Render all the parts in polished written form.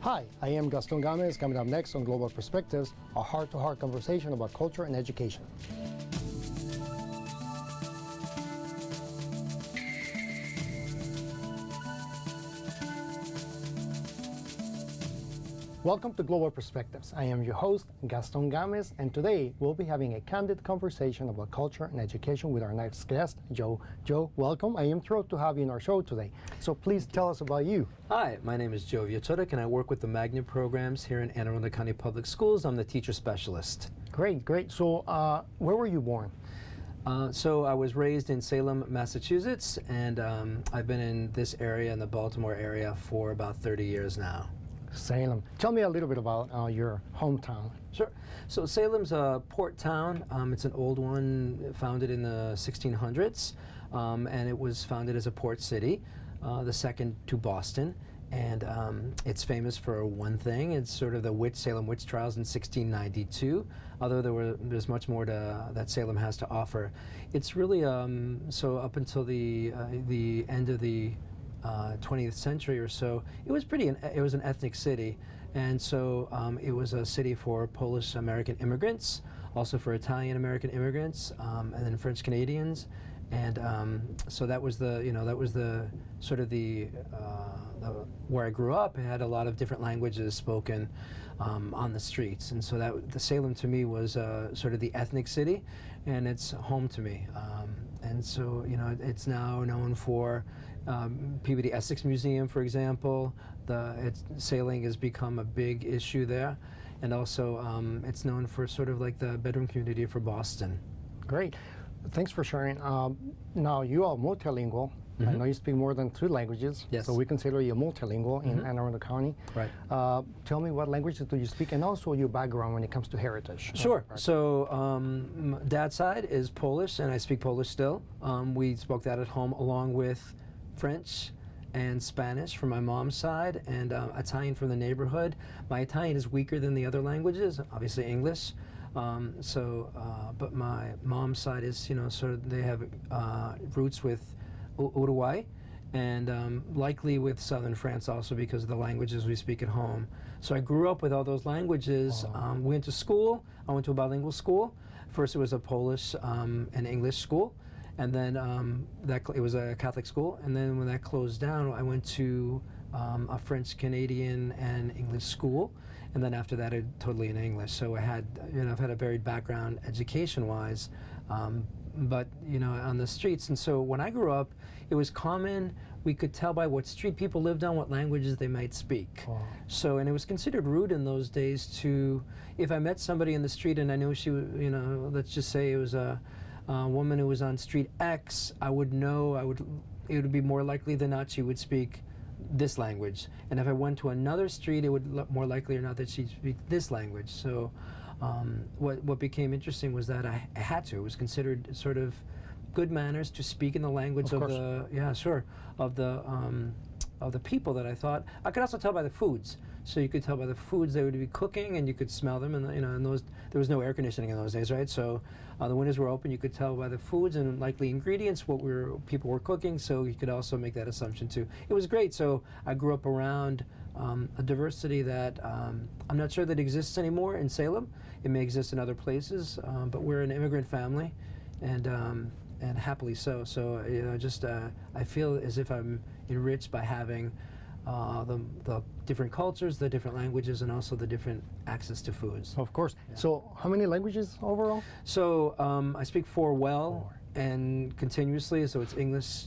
Hi, I am Gaston Gomez. Coming up next on Global Perspectives, a heart-to-heart conversation about culture and education. Welcome to Global Perspectives. I am your host, Gaston Gomez, and today we'll be having a candid conversation about culture and education with our next guest, Joe. Joe, welcome. I am thrilled to have you in our show today. So please tell us about you. Hi, my name is Je Wieczorek, and I work with the Magnet programs here in Anne Arundel County Public Schools. I'm the teacher specialist. Great, great. So where were you born? So I was raised in Salem, Massachusetts, and I've been in this area, in the Baltimore area, for about 30 years now. Salem. Tell me a little bit about your hometown. Sure. So Salem's a port town. It's an old one, founded in the 1600s, and it was founded as a port city, the second to Boston. And it's famous for one thing. It's sort of the Salem witch trials in 1692, although there's much more that Salem has to offer. It's really, so up until the end of the 20th century or so, it was an ethnic city, and so it was a city for Polish American immigrants, also for Italian American immigrants, and then French Canadians, and so that was the sort of the where I grew up. It had a lot of different languages spoken on the streets, and so the Salem to me was sort of the ethnic city, and it's home to me. And so, it's now known for Ph.D. Essex Museum, for example. Sailing has become a big issue there, and also it's known for sort of like the bedroom community for Boston. Great. Thanks for sharing. Now, you are multilingual. I know you speak more than 2 languages, yes. So we consider you multilingual in Anne Arundel County. Right. Tell me, what languages do you speak, and also your background when it comes to heritage? Sure. So dad's side is Polish, and I speak Polish still. We spoke that at home, along with French and Spanish from my mom's side, and Italian from the neighborhood. My Italian is weaker than the other languages, obviously English. But my mom's side is, sort of, they have roots with Uruguay, and likely with southern France also, because of the languages we speak at home. So I grew up with all those languages. Went to school. I went to a bilingual school. First it was a Polish and English school, and then it was a Catholic school. And then when that closed down, I went to a French Canadian and English school, and then after that, totally in English. So I've had a varied background education-wise. But on the streets. And so when I grew up, it was common, we could tell by what street people lived on what languages they might speak. So, and it was considered rude in those days to, if I met somebody in the street and I knew she was, let's just say it was a woman who was on street X, I would know, it would be more likely than not she would speak this language. And if I went to another street, it would more likely or not that she'd speak this language. So what became interesting was that I had to. It was considered sort of good manners to speak in the language of the people that I thought. I could also tell by the foods. So you could tell by the foods they would be cooking, and you could smell them. And there was no air conditioning in those days, right? So the windows were open. You could tell by the foods and likely ingredients what people were cooking. So you could also make that assumption too. It was great. So I grew up around a diversity that I'm not sure that exists anymore in Salem. It may exist in other places, but we're an immigrant family, and happily so. So I feel as if I'm enriched by having the different cultures, the different languages, and also the different access to foods. Of course. Yeah. So how many languages overall? So I speak 4 well and continuously. So it's English,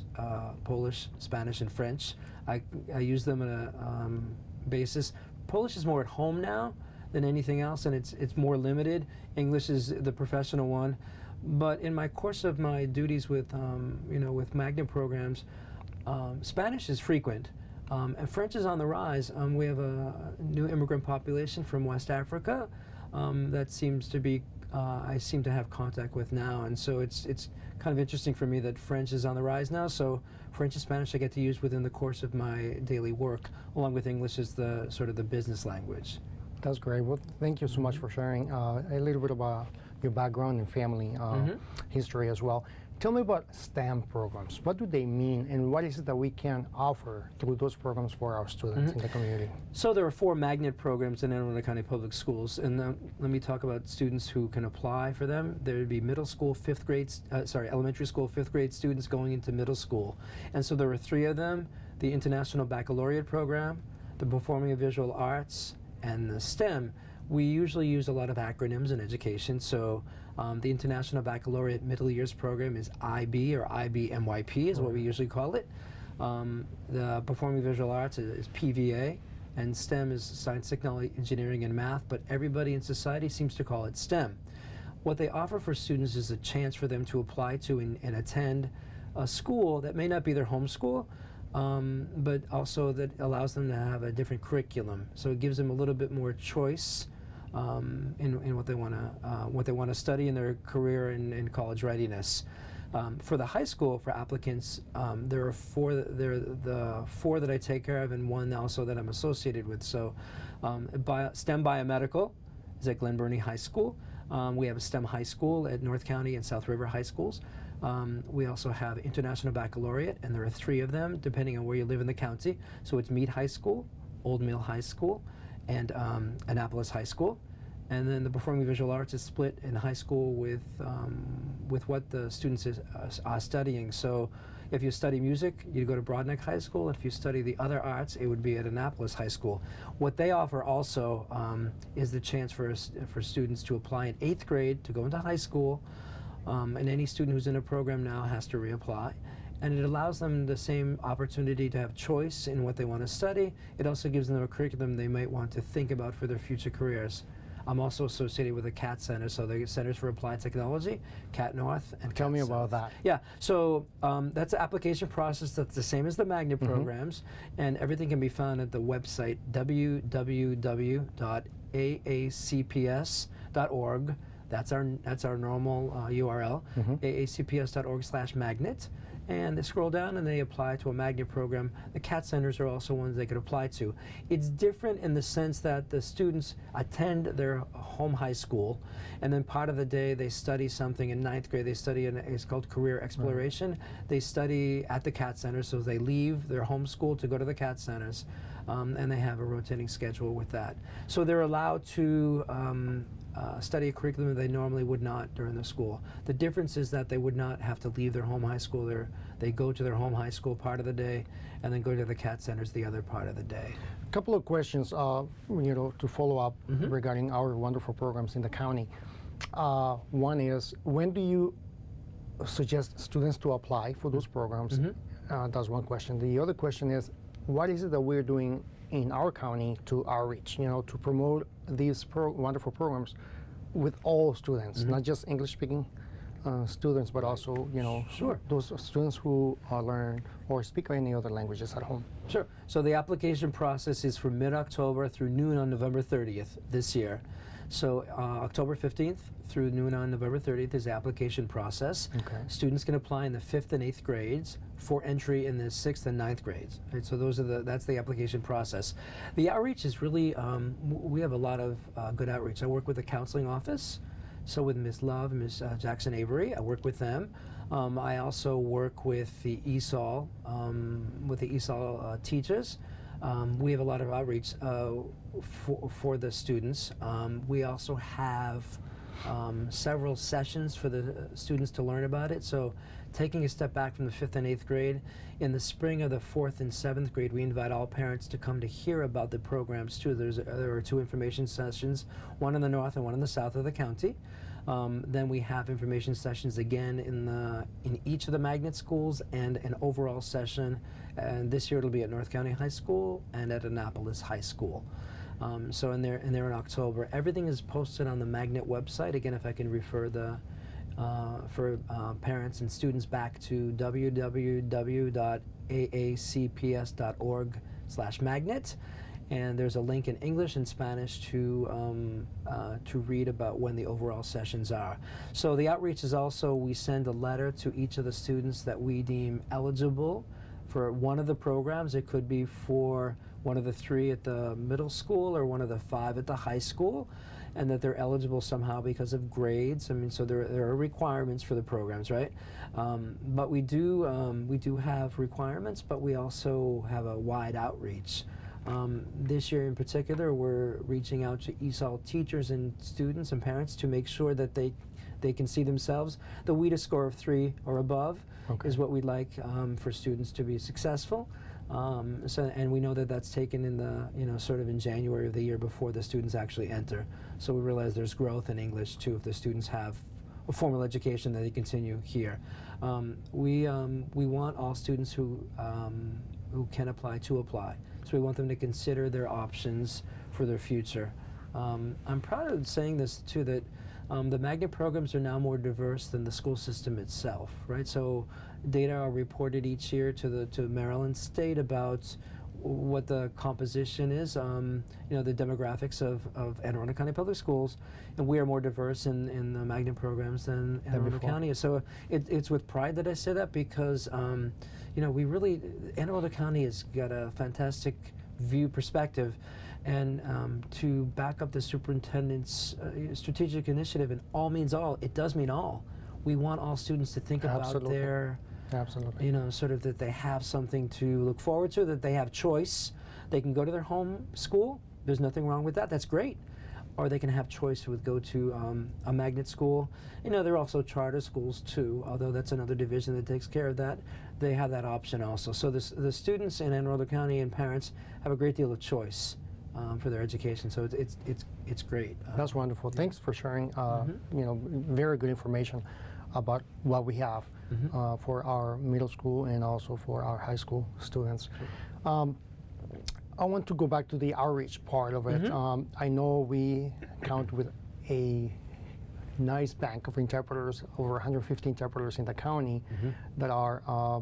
Polish, Spanish, and French. I use them on a basis. Polish is more at home now than anything else, and it's more limited. English is the professional one. But in my course of my duties with with Magnet programs, Spanish is frequent. And French is on the rise. We have a new immigrant population from West Africa that seems to be, I seem to have contact with now, and so it's kind of interesting for me that French is on the rise now. So French and Spanish I get to use within the course of my daily work, along with English as the sort of the business language. That's great. Well, thank you so much for sharing a little bit about your background and family history as well. Tell me about STEM programs. What do they mean, and what is it that we can offer through those programs for our students in the community? So there are 4 magnet programs in Anne Arundel County Public Schools, and let me talk about students who can apply for them. There would be middle school, elementary school, 5th grade students going into middle school. And so there are 3 of them: the International Baccalaureate Program, the Performing and Visual Arts, and the STEM. We usually use a lot of acronyms in education, so the International Baccalaureate Middle Years Program is IB, or IBMYP is what we usually call it. The Performing Visual Arts is PVA, and STEM is Science, Technology, Engineering, and Math, but everybody in society seems to call it STEM. What they offer for students is a chance for them to apply to and attend a school that may not be their home school, but also that allows them to have a different curriculum. So it gives them a little bit more choice in what they want to study in their career and college readiness. For the high school, for applicants, there are 4. The 4 that I take care of, and 1 also that I'm associated with. So, STEM Biomedical is at Glen Burnie High School. We have a STEM High School at North County and South River High Schools. We also have International Baccalaureate, and there are 3 of them, depending on where you live in the county. So it's Meade High School, Old Mill High School, and Annapolis High School. And then the Performing Visual Arts is split in high school with what the students are studying. So if you study music, you go to Broadneck High School. If you study the other arts, it would be at Annapolis High School. What they offer also is the chance for students to apply in 8th grade to go into high school. And any student who's in a program now has to reapply. And it allows them the same opportunity to have choice in what they want to study. It also gives them a curriculum they might want to think about for their future careers. I'm also associated with the CAT Center, so the Centers for Applied Technology, CAT North, and Tell CAT me South. about that. Yeah, so that's the application process that's the same as the magnet programs, and everything can be found at the website www.aacps.org. That's our normal URL, aacps.org/magnet. And they scroll down and they apply to a magnet program. The CAT centers are also ones they could apply to. It's different in the sense that the students attend their home high school, and then part of the day they study something. In 9th grade, they study it's called career exploration. They study at the CAT center, so they leave their home school to go to the CAT centers, and they have a rotating schedule with that. So they're allowed to study a curriculum they normally would not during the school. The difference is that they would not have to leave their home high school. They go to their home high school part of the day, and then go to the CAT centers the other part of the day. A couple of questions, to follow up regarding our wonderful programs in the county. One is, when do you suggest students to apply for those programs? That's one question. The other question is, what is it that we're doing in our county to outreach, to promote these wonderful programs with all students, not just English-speaking students, but also, those students who learn or speak any other languages at home? Sure. So the application process is from mid-October through noon on November 30th this year. So October 15th through noon on November 30th is the application process. Okay. Students can apply in the 5th and 8th grades for entry in the 6th and 9th grades. Right? So that's the application process. The outreach is really, we have a lot of good outreach. I work with the counseling office, so with Ms. Love, Ms. Jackson Avery, I work with them. I also work with the ESOL, teachers. We have a lot of outreach for the students. We also have several sessions for the students to learn about it. So taking a step back from the 5th and 8th grade, in the spring of the 4th and 7th grade, we invite all parents to come to hear about the programs too. There are 2 information sessions, one in the north and one in the south of the county. Then we have information sessions again in each of the magnet schools, and an overall session. And this year it'll be at North County High School and at Annapolis High School. So in there in October. Everything is posted on the magnet website. Again, if I can refer for parents and students back to www.aacps.org/magnet. And there's a link in English and Spanish to read about when the overall sessions are. So the outreach is also, we send a letter to each of the students that we deem eligible for one of the programs. It could be for one of the 3 at the middle school or one of the 5 at the high school, and that they're eligible somehow because of grades. I mean, so there are requirements for the programs, right? But we do have requirements, but we also have a wide outreach. This year in particular, we're reaching out to ESOL teachers and students and parents to make sure that they can see themselves. The WIDA score of 3 or above is what we'd like for students to be successful. And we know that that's taken in the, sort of in January of the year before the students actually enter. So we realize there's growth in English too if the students have a formal education that they continue here. We want all students who can apply to apply. So we want them to consider their options for their future. I'm proud of saying this too, that the magnet programs are now more diverse than the school system itself, right? So data are reported each year to Maryland State about what the composition is, the demographics of Anne Arundel County Public Schools, and we are more diverse in the magnet programs than Anne Arundel County. So it's with pride that I say that, because we really, Anne Arundel County has got a fantastic perspective, and to back up the superintendent's strategic initiative, and all means all, it does mean all. We want all students to think about their, sort of that they have something to look forward to, that they have choice. They can go to their home school. There's nothing wrong with that. That's great. Or they can have choice with go to a magnet school. There are also charter schools too, although that's another division that takes care of that. They have that option also. So the students in Anne Arundel County and parents have a great deal of choice for their education. So it's great. That's wonderful. Thanks for sharing. Very good information about what we have for our middle school and also for our high school students. I want to go back to the outreach part of it. I know we count with a nice bank of interpreters, over 150 interpreters in the county that are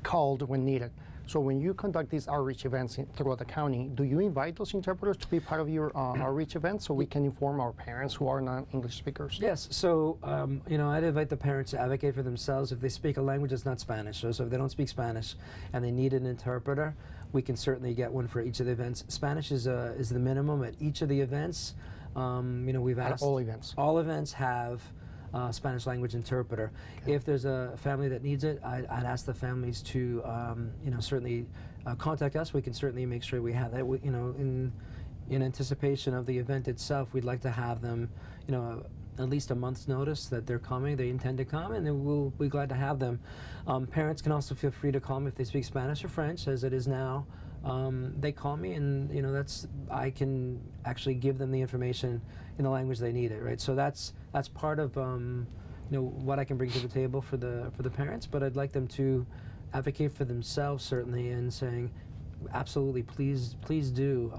called when needed. So when you conduct these outreach events throughout the county, do you invite those interpreters to be part of your outreach events so we can inform our parents who are non-English speakers? Yes. So, I'd invite the parents to advocate for themselves if they speak a language that's not Spanish. So if they don't speak Spanish and they need an interpreter, we can certainly get one for each of the events. Spanish is the minimum at each of the events. We've asked... At all events? All events have Spanish language interpreter. Okay. If there's a family that needs it, I'd ask the families to, certainly contact us. We can certainly make sure we have that. In anticipation of the event itself, we'd like to have them, at least a month's notice that they're coming, they intend to come, and then we'll be glad to have them. Parents can also feel free to call me if they speak Spanish or French, as it is now. They call me, and I can actually give them the information in the language they need it, right? So that's part of what I can bring to the table for the parents. But I'd like them to advocate for themselves, certainly, and saying, absolutely, please do.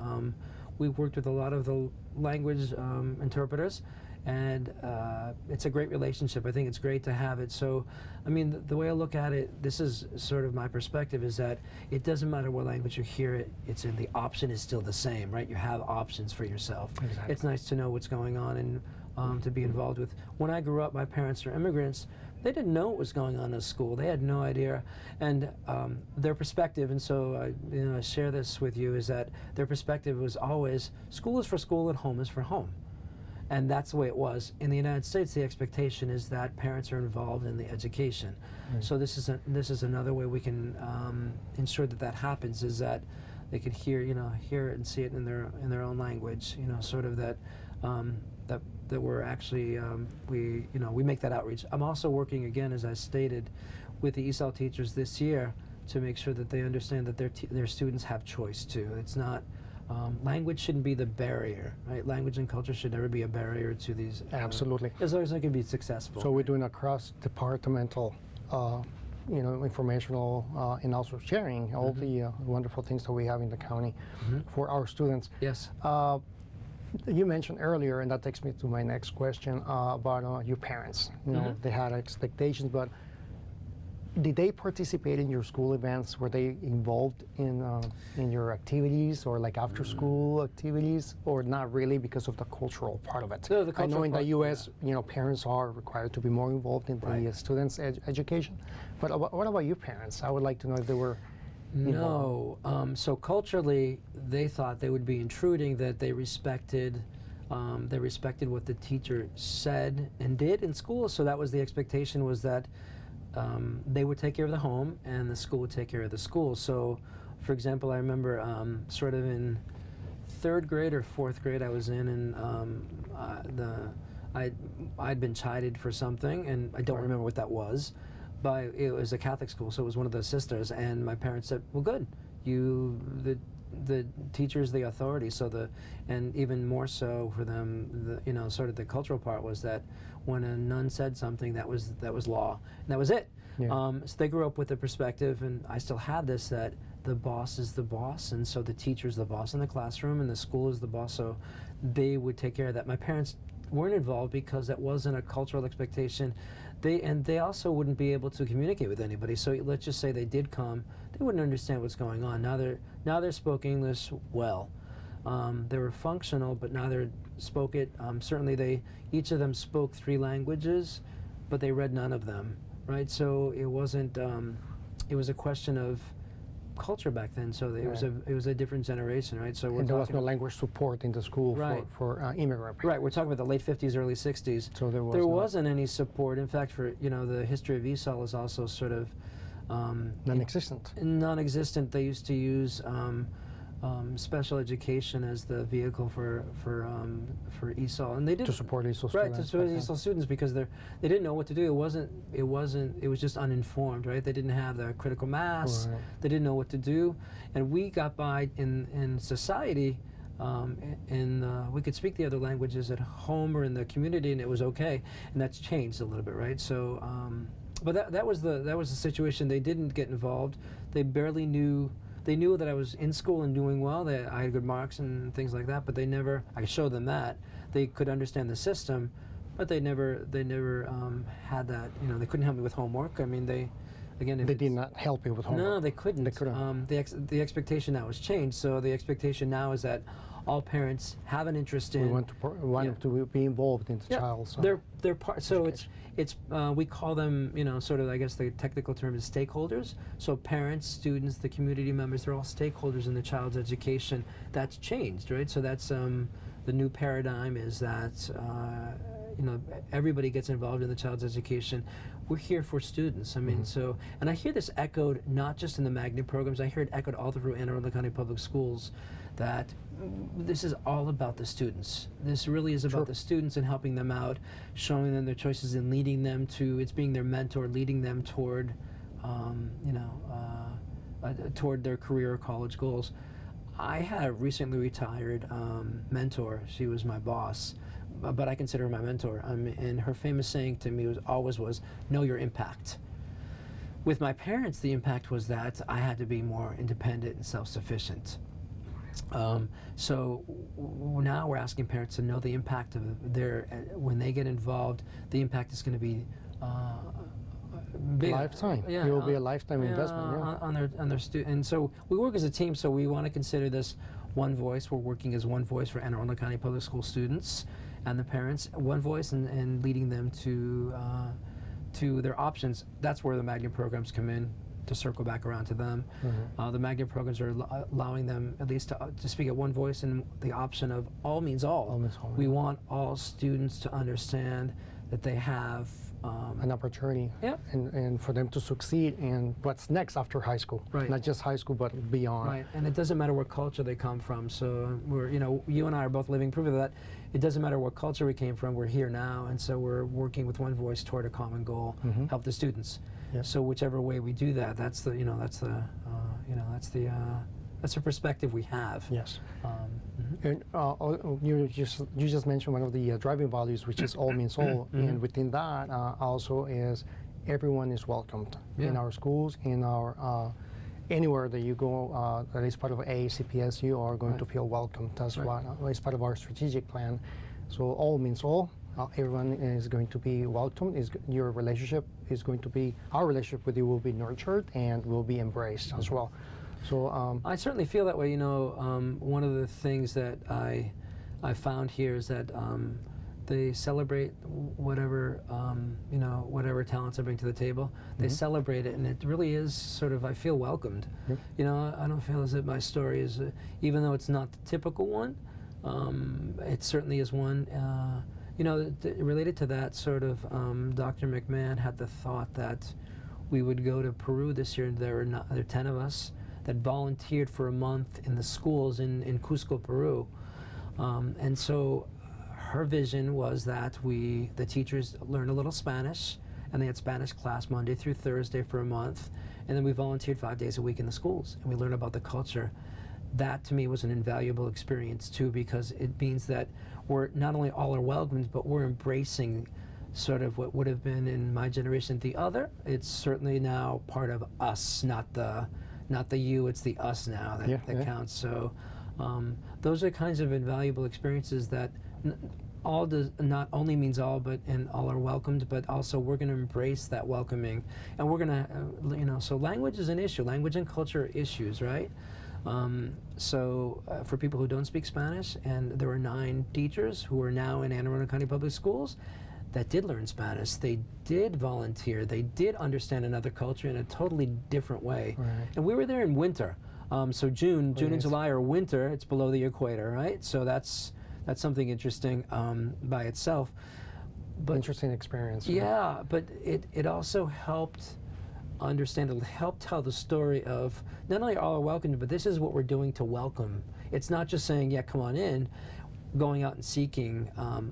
We've worked with a lot of the language interpreters, and it's a great relationship. I think it's great to have it. So, I mean, the way I look at it, this is sort of my perspective, is that it doesn't matter what language you hear it's in, the option is still the same, right? You have options for yourself. Exactly. It's nice to know what's going on and to be involved with. When I grew up, my parents are immigrants. They didn't know what was going on in school. They had no idea. And their perspective, and so I share this with you, is that their perspective was always, school is for school and home is for home. And that's the way it was. In the United States, the expectation is that parents are involved in the education. So this is another way we can ensure that happens, is that they can hear it and see it in their own language. Sort of that we're actually we make that outreach. I'm also working, again, as I stated, with the ESOL teachers this year to make sure that they understand that their students have choice too. It's not. Language shouldn't be the barrier, right? Language and culture should never be a barrier to these. Absolutely. As long as they can be successful. So we're doing a cross-departmental, informational and also sharing all the wonderful things that we have in the county for our students. Yes. You mentioned earlier, and that takes me to my next question about your parents. They had expectations, but did they participate in your school events? Were they involved in your activities or like after school activities, or not really because of the cultural part of it? No, the I know cultural in the part, U.S., parents are required to be more involved in the students' education. But what about you parents? I would like to know if they were involved. No. So culturally, they thought they would be intruding, that they respected what the teacher said and did in school. So that was the expectation, was that they would take care of the home and the school would take care of the school. So, for example, I remember sort of in 3rd grade or 4th grade I was in, and I'd been chided for something, and I don't remember what that was. But it was a Catholic school, so it was one of the sisters, and my parents said, well, good, the teacher's the authority, and even more so for them, sort of the cultural part was that when a nun said something, that was law, and that was it. Yeah. So they grew up with the perspective, and I still had this, that the boss is the boss, and so the teacher's the boss in the classroom, and the school is the boss, so they would take care of that. My parents weren't involved because that wasn't a cultural expectation. They also wouldn't be able to communicate with anybody. So let's just say they did come, they wouldn't understand what's going on. Now they spoke English well. They were functional, but now they spoke it. Certainly each of them spoke 3 languages, but they read none of them, right? So it wasn't, it was a question of culture back then, so it was a different generation, right? So and there was no language support in the school for immigrant people. Right, we're talking about the late 50s, early 60s. So there wasn't any support. In fact, for the history of ESOL is also sort of non-existent. Non-existent. They used to use special education as the vehicle for ESOL, and they did to support ESOL students. Right, to support ESOL students, because they didn't know what to do. It was just uninformed, right? They didn't have the critical mass. Right. They didn't know what to do, and we got by in society. We could speak the other languages at home or in the community, and it was okay. And that's changed a little bit, right? So, but that was the situation. They didn't get involved. They barely knew. They knew that I was in school and doing well, that I had good marks and things like that, but I showed them that. They could understand the system, but they never had that, they couldn't help me with homework. I mean, they did not help you with homework. No, they couldn't. They couldn't. The expectation now has changed, so the expectation now is that all parents have an interest in. We want them to be involved in the child's they're part. So it's we call them, sort of, I guess the technical term is stakeholders. So parents, students, the community members, they're all stakeholders in the child's education. That's changed, right? So that's the new paradigm is that everybody gets involved in the child's education. We're here for students. I mean, and I hear this echoed not just in the magnet programs. I hear it echoed all through Anne Arundel County Public Schools, that this is all about the students. This really is about the students and helping them out, showing them their choices and leading them to, it's being their mentor, leading them toward, toward their career or college goals. I had a recently retired mentor. She was my boss, but I consider her my mentor. And her famous saying to me was, know your impact. With my parents, the impact was that I had to be more independent and self-sufficient. So now we're asking parents to know the impact of when they get involved, the impact is going to be big. Lifetime. It will be a lifetime investment. On their students. And so we work as a team, so we want to consider this one voice. We're working as one voice for Anne Arundel County Public School students and the parents, one voice, and leading them to their options. That's where the magnet programs come in, to circle back around to them. The magnet programs are allowing them at least to speak at one voice, and the option of all means all. We want all students to understand that they have an opportunity, and for them to succeed in what's next after high school. Right. Not just high school, but beyond. Right, and it doesn't matter what culture they come from. So you and I are both living proof of that. It doesn't matter what culture we came from. We're here now, and so we're working with one voice toward a common goal: help the students. Yes. So whichever way we do that, that's the perspective we have. Yes. And you just mentioned one of the driving values, which is all means all, and within that also is everyone is welcomed in our schools, in our anywhere that you go that is part of AACPS, you are going to feel welcome. That's what is part of our strategic plan. So all means all. everyone is going to be welcomed. Your relationship is going to be, our relationship with you will be nurtured and will be embraced as well. So I certainly feel that way. You know, one of the things that I found here is that they celebrate whatever you know, whatever talents I bring to the table. They celebrate it, and it really is sort of, I feel welcomed. You know, I don't feel as if my story is, even though it's not the typical one, it certainly is one. You know, related to that sort of, Dr. McMahon had the thought that we would go to Peru this year. There were 10 of us that volunteered for a month in the schools in Cusco, Peru. And so her vision was that the teachers learned a little Spanish, and they had Spanish class Monday through Thursday for a month, and then we volunteered 5 days a week in the schools, and we learned about the culture. That to me was an invaluable experience too, because it means that we're not only all are welcomed, but we're embracing sort of what would have been in my generation the other. It's certainly now part of us, not the you, it's the us now that counts. So those are kinds of invaluable experiences that all does not only means all, but and all are welcomed, but also we're going to embrace that welcoming, and we're going to you know, so language is an issue. Language and culture are issues, right? For people who don't speak Spanish, and there were 9 teachers who are now in Anne Arundel County Public Schools that did learn Spanish. They did volunteer. They did understand another culture in a totally different way. Right. And we were there in winter. So June and July are winter. It's below the equator, right? So that's something interesting by itself. But interesting experience. Yeah, but it also helped understand, it helped tell the story of not only all are welcome, but this is what we're doing to welcome. It's not just saying, yeah, come on in, going out and seeking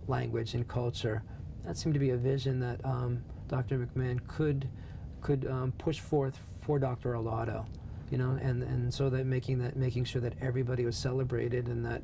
language and culture. That seemed to be a vision that Dr. McMahon could push forth for Dr. Alado, you know, and so that making sure that everybody was celebrated, and that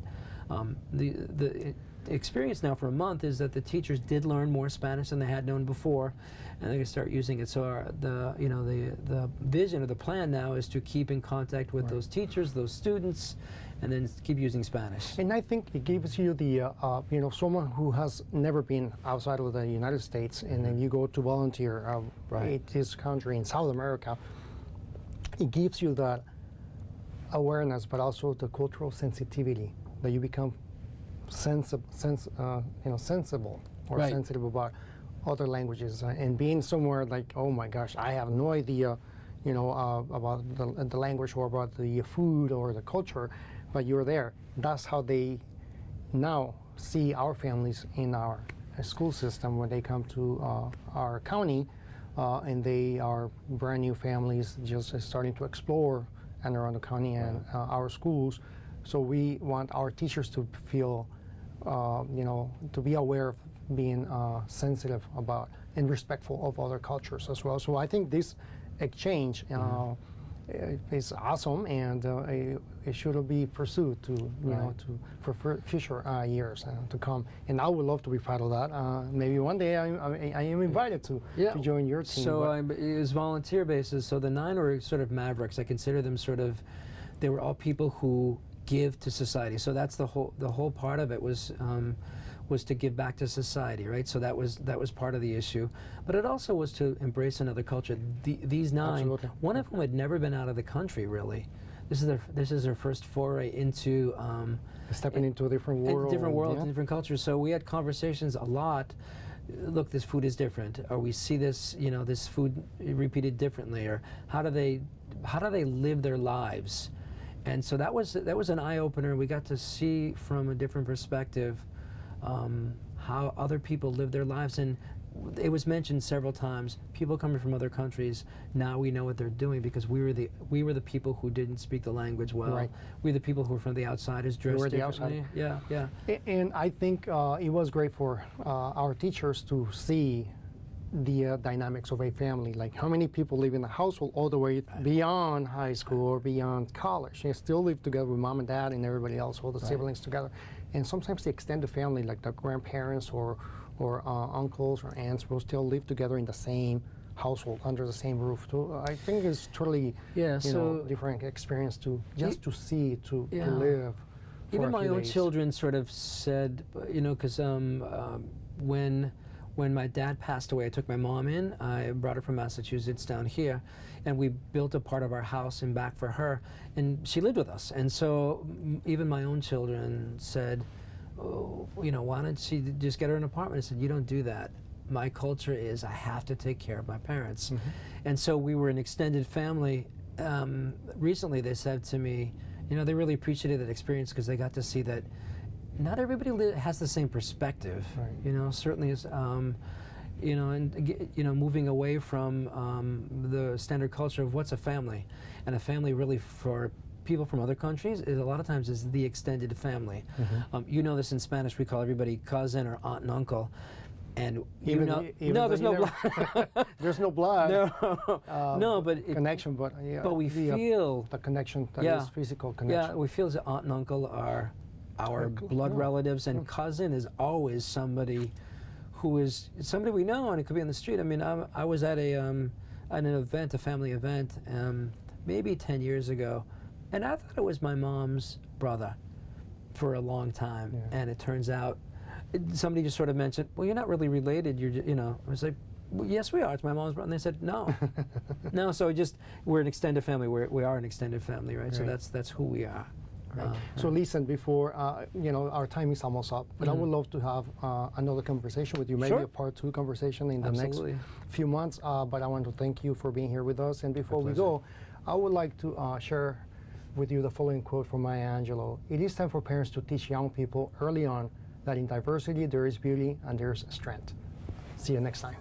the experience now for a month is that the teachers did learn more Spanish than they had known before, and they can start using it. So the vision or the plan now is to keep in contact with those teachers, those students, and then keep using Spanish. And I think it gives you the, you know, someone who has never been outside of the United States, and then you go to volunteer in this country in South America, it gives you that awareness, but also the cultural sensitivity, that you become sensible or sensitive about other languages, and being somewhere like, oh my gosh, I have no idea, you know, about the language or about the food or the culture, but you're there. That's how they now see our families in our school system when they come to our county, and they are brand new families just starting to explore Anne Arundel County and our schools. So we want our teachers to feel, you know, to be aware of being sensitive about and respectful of other cultures as well. So I think this exchange is awesome, and it should be pursued to, you know, for future years to come. And I would love to be part of that. Maybe one day I am invited to join your team. So it was volunteer basis. So the 9 were sort of mavericks. I consider them sort of, they were all people who give to society. So that's the whole part of it was to give back to society, right? So that was part of the issue, but it also was to embrace another culture. These 9, Absolutely. One of them had never been out of the country really. This is their first foray into stepping into a different world. Different cultures. So we had conversations a lot. Look, this food is different, or we see this, you know, this food repeated differently, or how do they live their lives? And so that was an eye-opener. We got to see from a different perspective how other people live their lives. And it was mentioned several times, people coming from other countries, now we know what they're doing because we were the people who didn't speak the language well. Right. We were the people who were from the outsiders, dressed differently. Yeah, yeah. And I think it was great for our teachers to see the dynamics of a family, like how many people live in a household all the way beyond high school or beyond college. They still live together with mom and dad and everybody else, all the siblings together. And sometimes the extended family, like the grandparents or uncles or aunts, will still live together in the same household under the same roof. So I think it's totally you know, different experience to just to see to live. Even my own children sort of said, you know, because when my dad passed away, I took my mom in. I brought her from Massachusetts down here, and we built a part of our house in back for her, and she lived with us. And so even my own children said, oh, you know, why don't she just get her an apartment? I said, you don't do that. My culture is I have to take care of my parents. And so we were an extended family. Recently they said to me, you know, they really appreciated that experience because they got to see that not everybody has the same perspective. Right. You know, certainly is, you know, and you know, moving away from the standard culture of what's a family, and a family really for people from other countries is a lot of times is the extended family. You know this in Spanish, we call everybody cousin or aunt and uncle. And you know, no, there's no blood. There's no blood. No, no, but connection, but yeah, but we feel the connection that is physical connection. Yeah, we feel that aunt and uncle are our blood relatives, and cousin is always somebody who is somebody we know, and it could be on the street. I mean, I was at an event, a family event, maybe 10 years ago, and I thought it was my mom's brother for a long time, and it turns out somebody just sort of mentioned, well, you're not really related, you're, you know. I was like, well, yes, we are, it's my mom's brother. And they said, no. No, so we're an extended family. We are an extended family, right? So that's who we are. Right. So listen, before, you know, our time is almost up, but I would love to have another conversation with you, maybe a part 2 conversation in the next few months, but I want to thank you for being here with us. And before we go, I would like to share with you the following quote from Maya Angelou. It is time for parents to teach young people early on that in diversity there is beauty and there's strength. See you next time.